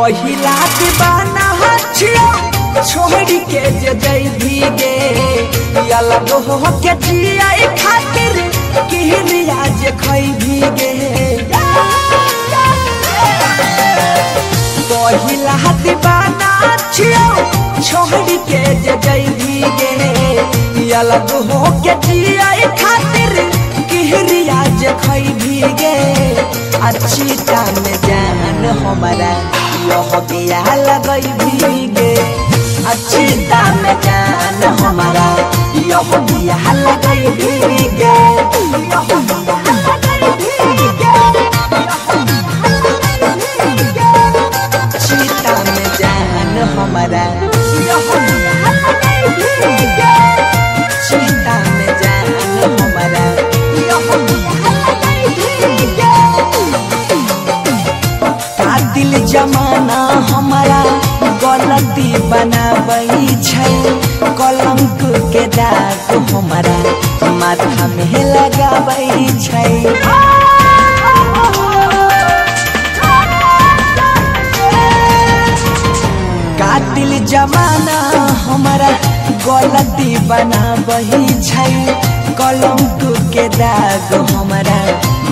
पहिला दीवाना हछियो छोड़ के जे जई भीगे अलग हो के जियाई खातिर किहरिया जे खई भीगे पहिला दीवाना हछियो छोड़ के जे जई भीगे अलग हो के जियाई खातिर किहरिया जे खई भीगे अच्छी टाइम जान हमारा यह बिया लगई भीगे अच्छी दाम जान हमारा यह बिया लगई भीगे अच्छी दाम जान हमारा यह बिया लगई भीगे अच्छी दाम जान हमारा यह बिया लगई भीगे दिल जमाना हमारा गलती बनाबई छै कलंक के दाग हमारा माथा में लगाबई छै कातिल जमाना हमारा गलती बनाबई छै कलंक के दाग हमारा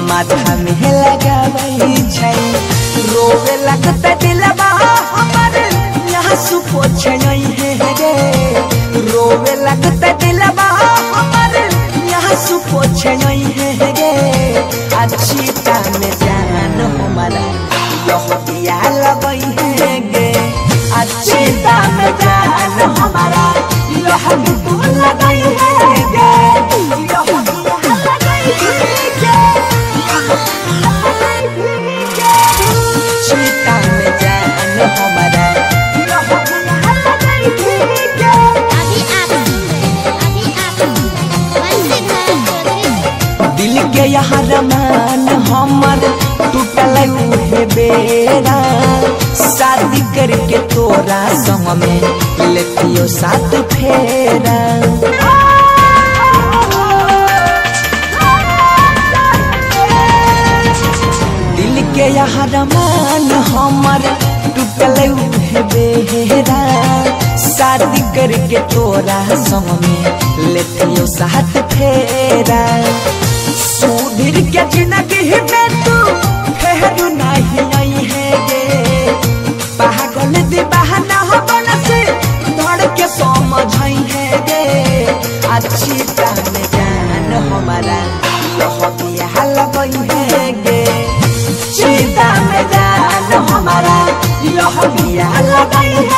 माथा में लगाबई छै रोवे लगता दिलवा हमारे यहाँ सुपोछे नहीं है गे रोवे लगता दिलवा हमारे यहाँ सुपोछे नहीं है गे अच्छी टाइम जान हमारा यह बिया लगई है गे अच्छी टाइम जान हमारा यह बिया लगई है गे यह बिया लगई है गे दिल के यहाँ रमान हमर टूटल उहे बेरा शादी करके तोरा संग में लेतियो साथ फेरा दिल के यहाँ रमान हमर टूटल उहे बेरा शादी करके तोरा संग में लेतियो साथ फेरा सुधीर के जिंदगी में तू फेर नहीं आई है गे पागल दीवाना बन से धड़ के समझाई है गे अच्छी टाइम जान हमारा यह बिया लगई है गे अच्छी टाइम जान हमारा यह बिया लगई है।